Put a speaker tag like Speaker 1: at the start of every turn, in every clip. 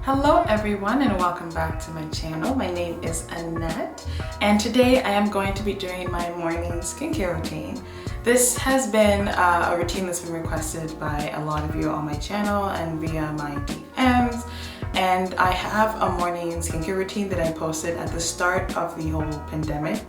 Speaker 1: Hello everyone and welcome back to my channel. My name is Annette and today I am going to be doing my morning skincare routine. This has been a routine that's been requested by a lot of you on my channel and via my DMs. And I have a morning skincare routine that I posted at the start of the whole pandemic.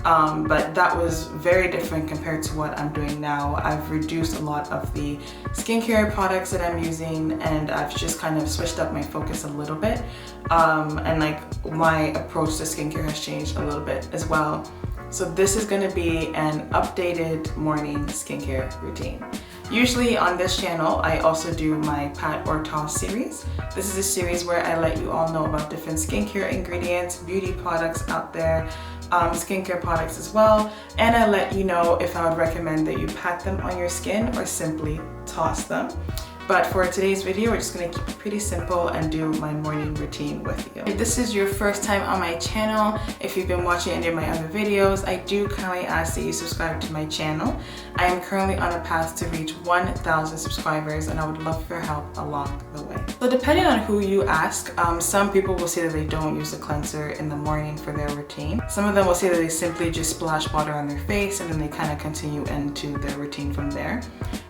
Speaker 1: But that was very different compared to what I'm doing now. I've reduced a lot of the skincare products that I'm using and I've just kind of switched up my focus a little bit. And like my approach to skincare has changed a little bit as well. So this is going to be an updated morning skincare routine. Usually on this channel, I also do my Pat or Toss series. This is a series where I let you all know about different skincare ingredients, beauty products out there, skincare products as well, and I let you know if I would recommend that you pat them on your skin or simply toss them. But for today's video, we're just going to keep it pretty simple and do my morning routine with you. If this is your first time on my channel, if you've been watching any of my other videos, I do kindly ask that you subscribe to my channel. I am currently on a path to reach 1,000 subscribers and I would love your help along the way. So depending on who you ask, some people will say that they don't use a cleanser in the morning for their routine. Some of them will say that they simply just splash water on their face and then they kind of continue into their routine from there.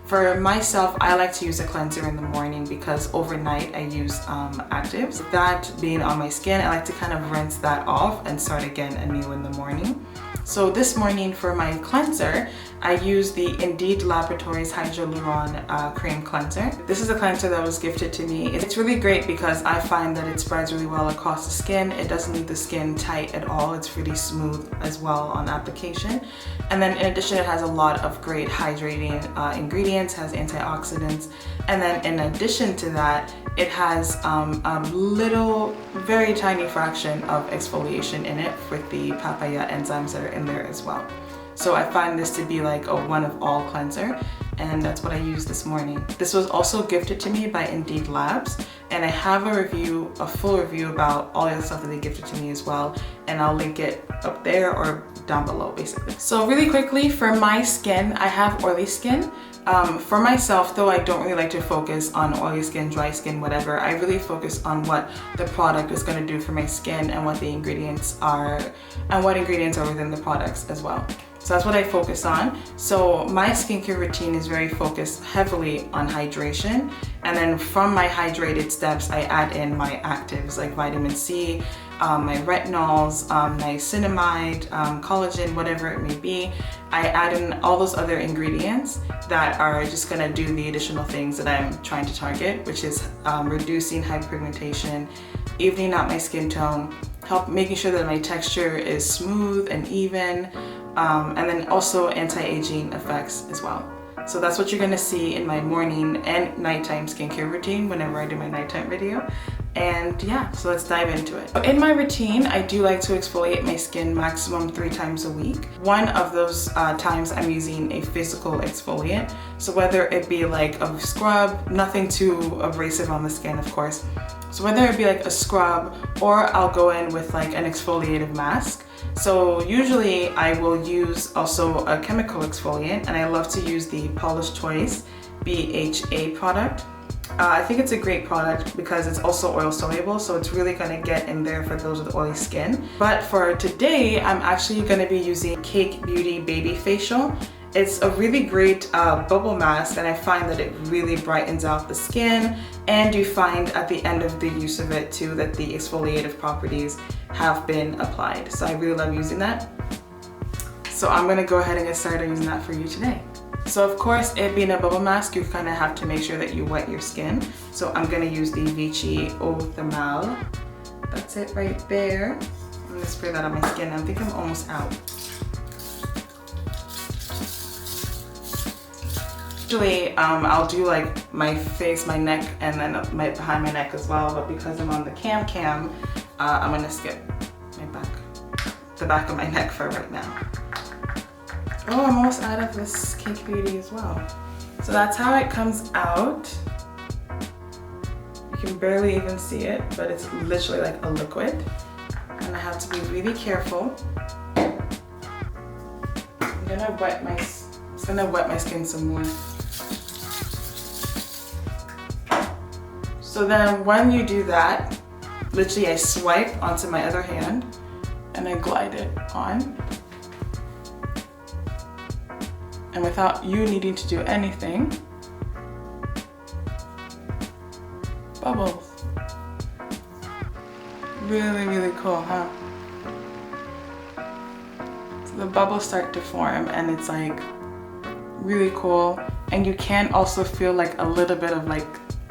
Speaker 1: For myself, I like to use a cleanser in the morning because overnight I use actives. That being on my skin, I like to kind of rinse that off and start again anew in the morning. So this morning for my cleanser, I use the Indeed Laboratories Hyaluron Cream Cleanser. This is a cleanser that was gifted to me. It's really great because I find that it spreads really well across the skin. It doesn't leave the skin tight at all. It's really smooth as well on application. And then in addition, it has a lot of great hydrating ingredients, has antioxidants. And then in addition to that, it has a little, very tiny fraction of exfoliation in it with the papaya enzymes that are in there as well. So I find this to be like a one of all cleanser, and that's what I used this morning. This was also gifted to me by Indeed Labs, and I have a full review about all the stuff that they gifted to me as well, and I'll link it up there or down below basically. So really quickly, for my skin, I have oily skin. For myself though, I don't really like to focus on oily skin, dry skin, whatever. I really focus on what the product is going to do for my skin and what the ingredients are and what ingredients are within the products as well. So that's what I focus on. So my skincare routine is very focused heavily on hydration. And then from my hydrated steps, I add in my actives like vitamin C, my retinols, niacinamide, collagen, whatever it may be. I add in all those other ingredients that are just gonna do the additional things that I'm trying to target, which is reducing hyperpigmentation, evening out my skin tone, making sure that my texture is smooth and even, and then also anti-aging effects as well. So that's what you're gonna see in my morning and nighttime skincare routine whenever I do my nighttime video. And yeah, so let's dive into it. In my routine, I do like to exfoliate my skin maximum 3 times a week. One of those times I'm using a physical exfoliant. So whether it be like a scrub, nothing too abrasive on the skin, of course. So whether it be like a scrub or I'll go in with like an exfoliative mask. So usually I will use also a chemical exfoliant, and I love to use the Paula's Choice BHA product. I think it's a great product because it's also oil soluble, so it's really going to get in there for those with oily skin. But for today, I'm actually going to be using Cake Beauty Baby Facial. It's a really great bubble mask, and I find that it really brightens out the skin, and you find at the end of the use of it too that the exfoliative properties have been applied. So I really love using that. So I'm going to go ahead and get started using that for you today. So of course, it being a bubble mask, you kind of have to make sure that you wet your skin. So I'm going to use the Vichy Eau Thermale. That's it right there. I'm going to spray that on my skin. I think I'm almost out. Usually I'll do like my face, my neck, and then behind my neck as well, but because I'm on the cam, I'm gonna skip the back of my neck for right now. Oh, I'm almost out of this Cake Beauty as well. So that's how it comes out. You can barely even see it, but it's literally like a liquid. And I have to be really careful. I'm gonna wet my skin some more. So then when you do that, literally I swipe onto my other hand and I glide it on. And without you needing to do anything, bubbles. Really, really cool, huh? So the bubbles start to form and it's like really cool. And you can also feel like a little bit of like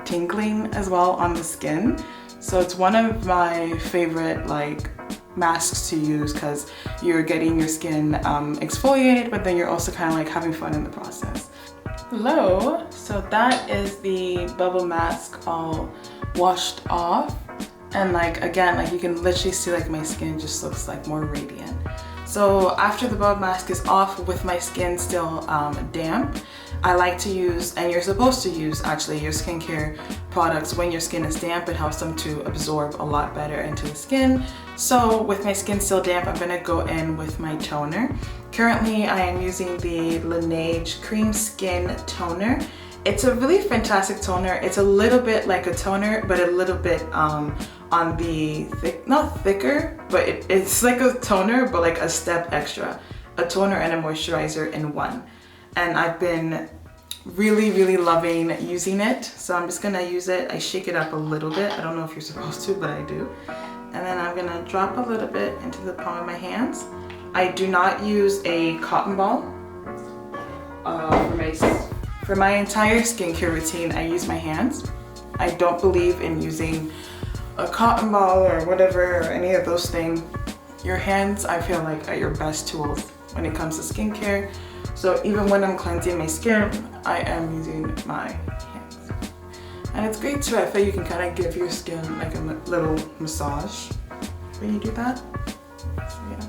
Speaker 1: tingling as well on the skin. So it's one of my favorite like masks to use because you're getting your skin exfoliated, but then you're also kind of like having fun in the process. Hello, so that is the bubble mask all washed off. And like, again, like you can literally see like my skin just looks like more radiant. So after the bubble mask is off with my skin still damp, I like to use, and you're supposed to use actually your skincare products when your skin is damp. It helps them to absorb a lot better into the skin. So with my skin still damp, I'm gonna go in with my toner. Currently, I am using the Laneige Cream Skin Toner. It's a really fantastic toner. It's a little bit like a toner, but a little bit on the not thicker, but it's like a toner, but like a step extra. A toner and a moisturizer in one. And I've been really, really loving using it. So I'm just gonna use it. I shake it up a little bit. I don't know if you're supposed to, but I do. And then I'm gonna drop a little bit into the palm of my hands. I do not use a cotton ball for my entire skincare routine. I use my hands. I don't believe in using a cotton ball or whatever or any of those things. Your hands, I feel like, are your best tools when it comes to skincare. So even when I'm cleansing my skin, I am using my hands. And it's great too. I feel you can kind of give your skin like a little massage when you do that. So yeah.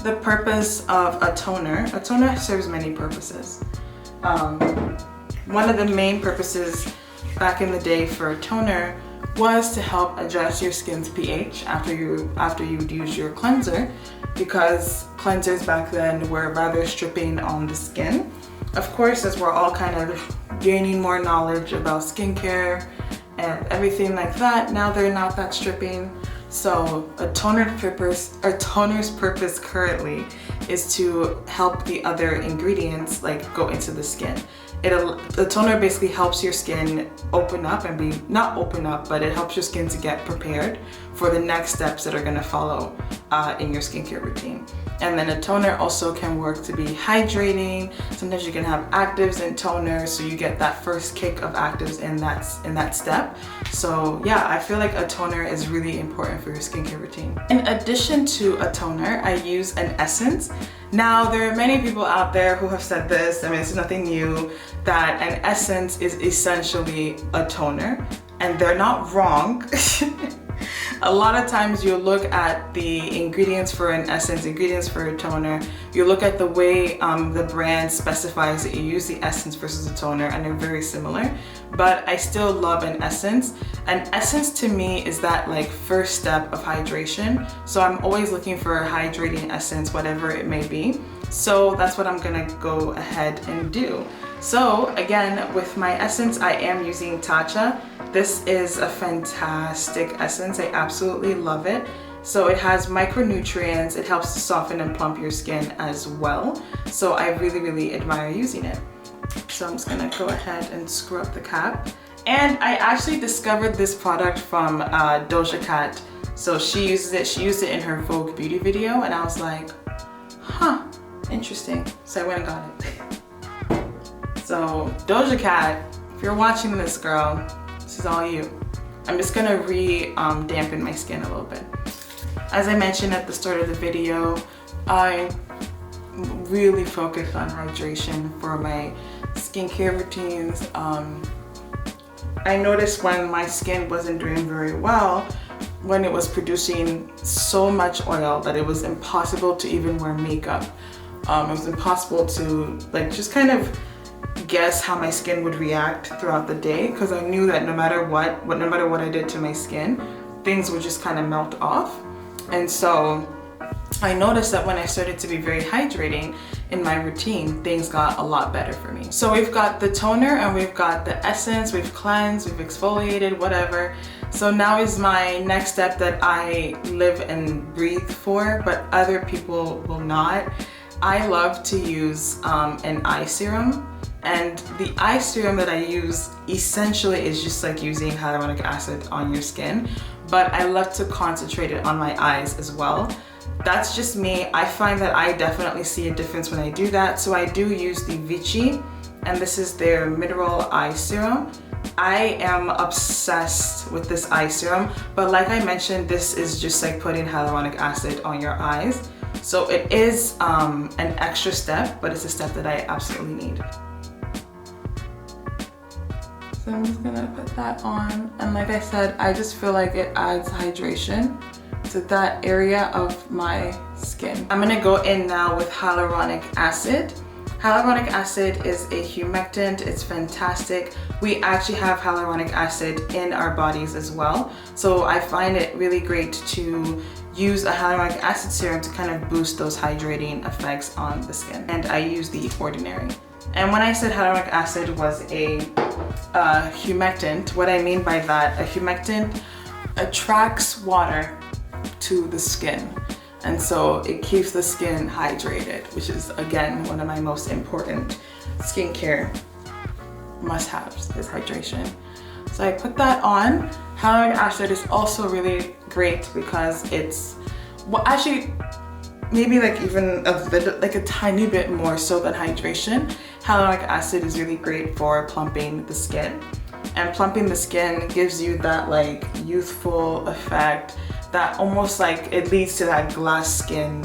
Speaker 1: The purpose of a toner serves many purposes. One of the main purposes back in the day for a toner was to help adjust your skin's pH after you use your cleanser, because cleansers back then were rather stripping on the skin. Of course, as we're all kind of gaining more knowledge about skincare and everything like that, now they're not that stripping. So a toner's purpose currently is to help the other ingredients like go into the skin. The toner basically helps your skin open up and not open up, but it helps your skin to get prepared for the next steps that are gonna follow in your skincare routine. And then a toner also can work to be hydrating. Sometimes you can have actives in toner, so you get that first kick of actives in that step. So yeah, I feel like a toner is really important for your skincare routine. In addition to a toner, I use an essence. Now, there are many people out there who have said this, I mean, it's nothing new, that an essence is essentially a toner, and they're not wrong. A lot of times you look at the ingredients for an essence, ingredients for a toner, you look at the way the brand specifies that you use the essence versus a toner, and they're very similar. But I still love an essence. An essence to me is that like first step of hydration. So I'm always looking for a hydrating essence, whatever it may be. So that's what I'm gonna go ahead and do. So again, with my essence, I am using Tatcha. This is a fantastic essence. I absolutely love it. So it has micronutrients. It helps to soften and plump your skin as well. So I really, really admire using it. So I'm just gonna go ahead and screw up the cap. And I actually discovered this product from Doja Cat. So she used it in her Vogue beauty video, and I was like, huh, interesting. So I went and got it. So Doja Cat, if you're watching this, girl, this is all you. I'm just gonna dampen my skin a little bit. As I mentioned at the start of the video, I really focus on hydration for my skincare routines. I noticed when my skin wasn't doing very well, when it was producing so much oil that it was impossible to even wear makeup. It was impossible to like just kind of guess how my skin would react throughout the day, because I knew that no matter what I did to my skin, things would just kind of melt off. And so I noticed that when I started to be very hydrating in my routine, things got a lot better for me. So we've got the toner and we've got the essence, we've cleansed, we've exfoliated, whatever. So now is my next step that I live and breathe for, but other people will not. I love to use an eye serum. And the eye serum that I use essentially is just like using hyaluronic acid on your skin, but I love to concentrate it on my eyes as well. That's just me. I find that I definitely see a difference when I do that. So I do use the Vichy, and this is their mineral eye serum. I am obsessed with this eye serum, but like I mentioned, this is just like putting hyaluronic acid on your eyes. So it is an extra step, but it's a step that I absolutely need. So I'm just gonna put that on, and like I said, I just feel like it adds hydration to that area of my skin. I'm gonna go in now with hyaluronic acid. Hyaluronic acid is a humectant, it's fantastic. We actually have hyaluronic acid in our bodies as well. So I find it really great to use a hyaluronic acid serum to kind of boost those hydrating effects on the skin. And I use the Ordinary. And when I said hyaluronic acid was a humectant, what I mean by that, a humectant attracts water to the skin. And so it keeps the skin hydrated, which is again, one of my most important skincare must-haves is hydration. So I put that on. Hyaluronic acid is also really great because it's, well, actually, maybe like even a tiny bit more so than hydration. Hyaluronic acid is really great for plumping the skin. And plumping the skin gives you that like youthful effect that almost like it leads to that glass skin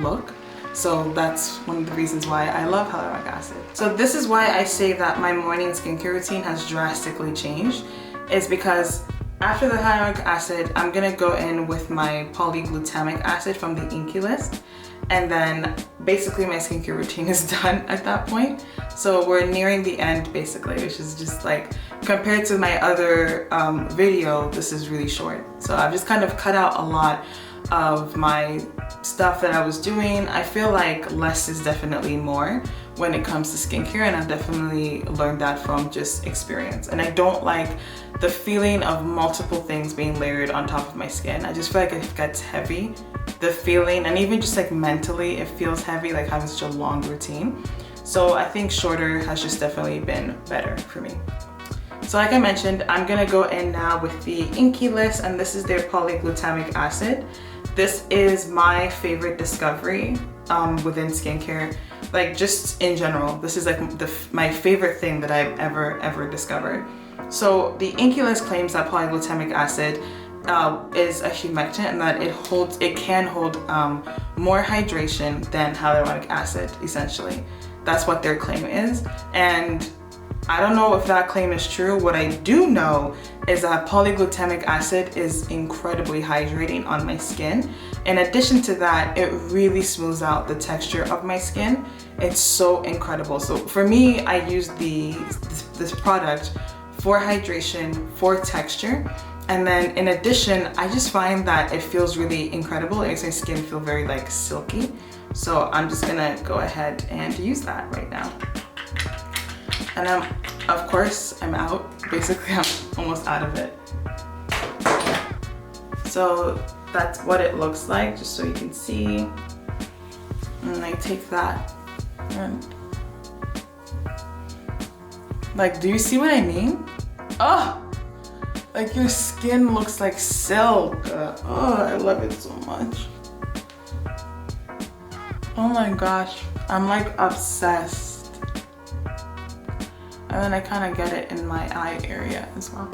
Speaker 1: look. So that's one of the reasons why I love hyaluronic acid. So this is why I say that my morning skincare routine has drastically changed, is because after the hyaluronic acid, I'm gonna go in with my polyglutamic acid from the Inkey List. And then basically my skincare routine is done at that point. So we're nearing the end basically, which is just like, compared to my other video, this is really short. So I've just kind of cut out a lot of my stuff that I was doing. I feel like less is definitely more when it comes to skincare, and I've definitely learned that from just experience. And I don't like the feeling of multiple things being layered on top of my skin. I just feel like it gets heavy, the feeling, and even just like mentally it feels heavy, like having such a long routine. So I think shorter has just definitely been better for me. So like I mentioned, I'm gonna go in now with the Inkey List, and this is their polyglutamic acid. This is my favorite discovery within skincare, like just in general. This is like my favorite thing that I've ever discovered. So the Inkey List claims that polyglutamic acid is a humectant and that it can hold more hydration than hyaluronic acid, essentially. That's what their claim is. And I don't know if that claim is true. What I do know is that polyglutamic acid is incredibly hydrating on my skin. In addition to that, it really smooths out the texture of my skin. It's so incredible. So for me, I use this product for hydration, for texture. And then in addition, I just find that it feels really incredible. It makes my skin feel very like silky. So I'm just gonna go ahead and use that right now. And of course, I'm out. Basically, I'm almost out of it. So that's what it looks like, just so you can see. And I take that and like, do you see what I mean? Oh, like your skin looks like silk. Oh, I love it so much. Oh my gosh, I'm like obsessed. And then I kind of get it in my eye area as well.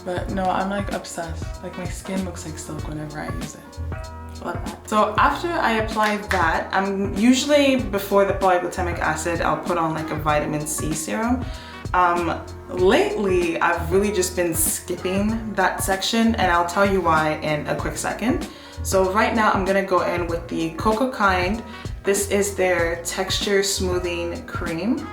Speaker 1: But no, I'm like obsessed. Like my skin looks like silk whenever I use it. Love that. So after I apply that, I'm usually, before the polyglutamic acid, I'll put on like a vitamin C serum. Lately, I've really just been skipping that section, and I'll tell you why in a quick second. So right now I'm gonna go in with the Cocoa Kind. This is their texture smoothing cream.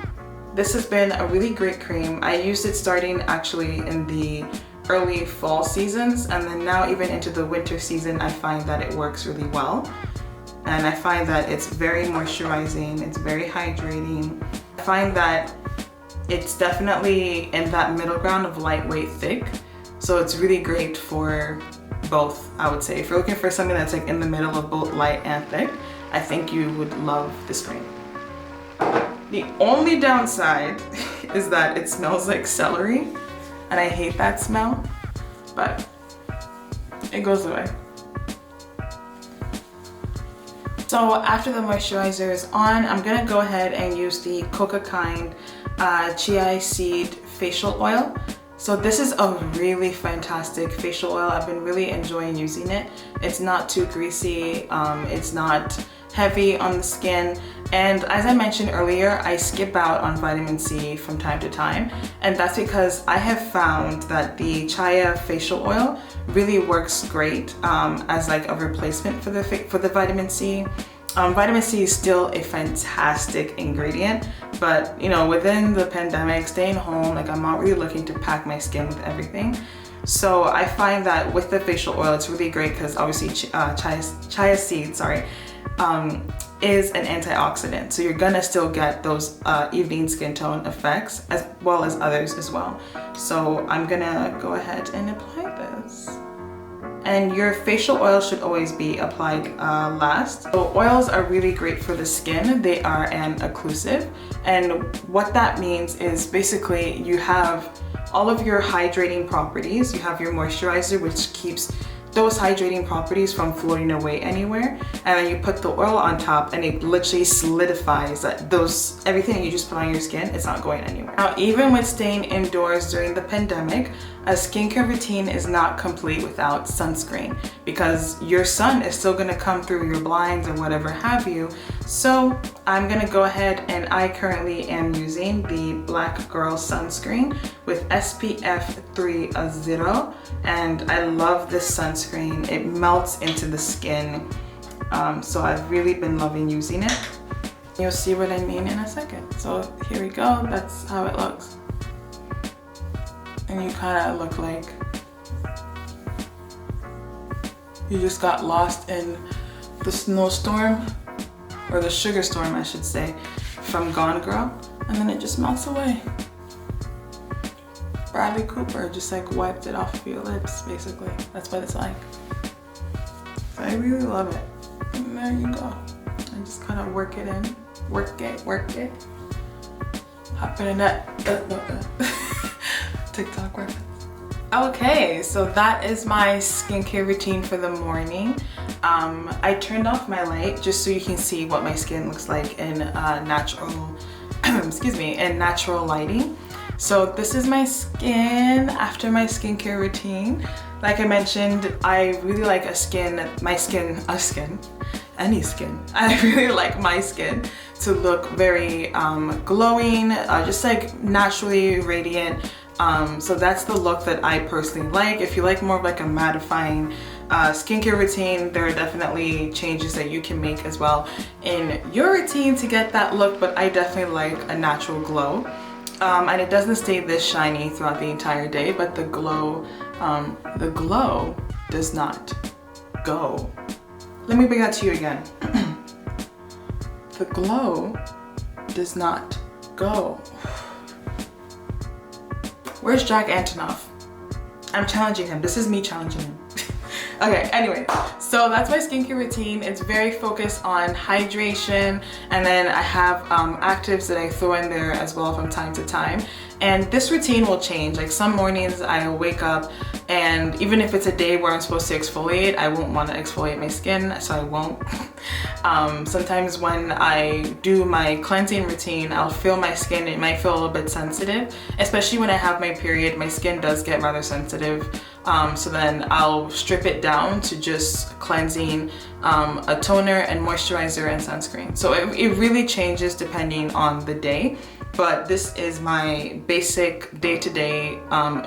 Speaker 1: This has been a really great cream. I used it starting actually in the early fall seasons, and then now even into the winter season, I find that it works really well. And I find that it's very moisturizing, it's very hydrating. I find that it's definitely in that middle ground of lightweight, thick. So it's really great for both, I would say. If you're looking for something that's like in the middle of both light and thick, I think you would love this cream. The only downside is that it smells like celery, and I hate that smell, but it goes away. So after the moisturizer is on, I'm gonna go ahead and use the Coca Kind Chia Seed Facial Oil. So this is a really fantastic facial oil. I've been really enjoying using it. It's not too greasy, it's not heavy on the skin, and as I mentioned earlier, I skip out on vitamin C from time to time, and that's because I have found that the Chia facial oil really works great as like a replacement for the vitamin C. Vitamin C is still a fantastic ingredient, but you know, within the pandemic, staying home, like I'm not really looking to pack my skin with everything. So I find that with the facial oil, it's really great because obviously chia seed, is an antioxidant. So you're gonna still get those evening skin tone effects as well as others as well. So I'm gonna go ahead and apply this. And your facial oil should always be applied last. So oils are really great for the skin. They are an occlusive. And what that means is basically you have all of your hydrating properties. You have your moisturizer, which keeps those hydrating properties from floating away anywhere, and then you put the oil on top and it literally solidifies that everything you just put on your skin, it's not going anywhere. Now, even with staying indoors during the pandemic, a skincare routine is not complete without sunscreen, because your sun is still gonna come through your blinds or whatever have you. So I'm gonna go ahead, and I currently am using the Black Girl Sunscreen with SPF 30, and I love this sunscreen. It melts into the skin, so I've really been loving using it. You'll see what I mean in a second. So here we go, that's how it looks. And you kind of look like you just got lost in the snowstorm, or the sugar storm I should say, from Gone Girl, and then it just melts away. Bradley Cooper just like wiped it off of your lips, basically. That's what it's like. So I really love it. And there you go. I just kind of work it in, work it. Hop in a net. TikTok reference. Okay, so that is my skincare routine for the morning. I turned off my light just so you can see what my skin looks like in natural, in natural lighting. So this is my skin after my skincare routine. Like I mentioned, I really like any skin. I really like my skin to look very glowing, just like naturally radiant. So that's the look that I personally like. If you like more of like a mattifying skincare routine, there are definitely changes that you can make as well in your routine to get that look, but I definitely like a natural glow. And it doesn't stay this shiny throughout the entire day, but the glow does not go. Let me bring that to you again. The glow does not go. Where's Jack Antonoff? I'm challenging him. This is me challenging him. Okay, anyway, so that's my skincare routine. It's very focused on hydration, and then I have actives that I throw in there as well from time to time. And this routine will change. Like some mornings I'll wake up, and even if it's a day where I'm supposed to exfoliate, I won't want to exfoliate my skin, so I won't. Sometimes when I do my cleansing routine, I'll feel my skin, it might feel a little bit sensitive, especially when I have my period. My skin does get rather sensitive. So then I'll strip it down to just cleansing, a toner and moisturizer and sunscreen. So it really changes depending on the day, but this is my basic day-to-day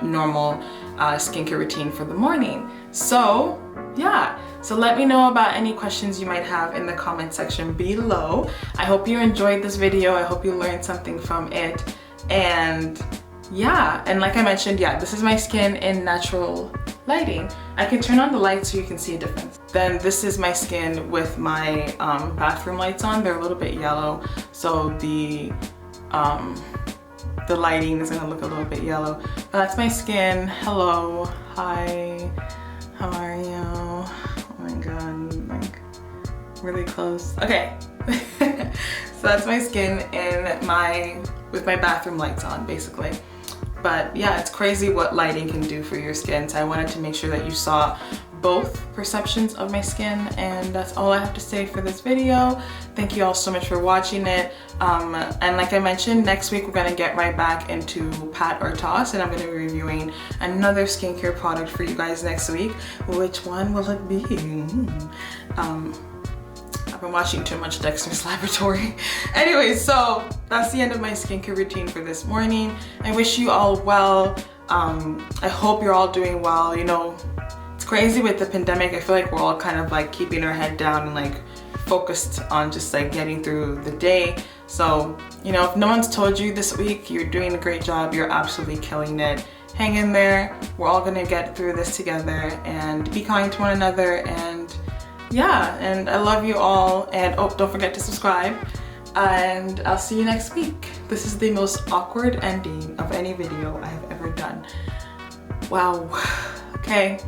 Speaker 1: normal skincare routine for the morning. So yeah, so let me know about any questions you might have in the comment section below. I hope you enjoyed this video. I hope you learned something from it, and yeah, and like I mentioned, yeah, this is my skin in natural lighting. I can turn on the lights so you can see a difference. Then this is my skin with my bathroom lights on. They're a little bit yellow, so the lighting is gonna look a little bit yellow. But that's my skin. Hello, hi, how are you? Oh my god, like really close. Okay, so that's my skin with my bathroom lights on, basically. But yeah, it's crazy what lighting can do for your skin. So I wanted to make sure that you saw both perceptions of my skin, and that's all I have to say for this video. Thank you all so much for watching it. And like I mentioned, next week we're gonna get right back into pat or toss, and I'm gonna be reviewing another skincare product for you guys next week. Which one will it be? I've been watching too much Dexter's Laboratory. Anyway, so that's the end of my skincare routine for this morning. I wish you all well. I hope you're all doing well. You know, it's crazy with the pandemic. I feel like we're all kind of like keeping our head down and like focused on just like getting through the day. So, you know, if no one's told you this week, you're doing a great job. You're absolutely killing it. Hang in there. We're all gonna get through this together, and be kind to one another. And yeah, and I love you all, and oh, don't forget to subscribe, and I'll see you next week. This is the most awkward ending of any video I have ever done. Wow. Okay.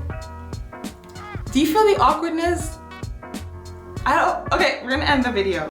Speaker 1: Do you feel the awkwardness? Okay, we're gonna end the video.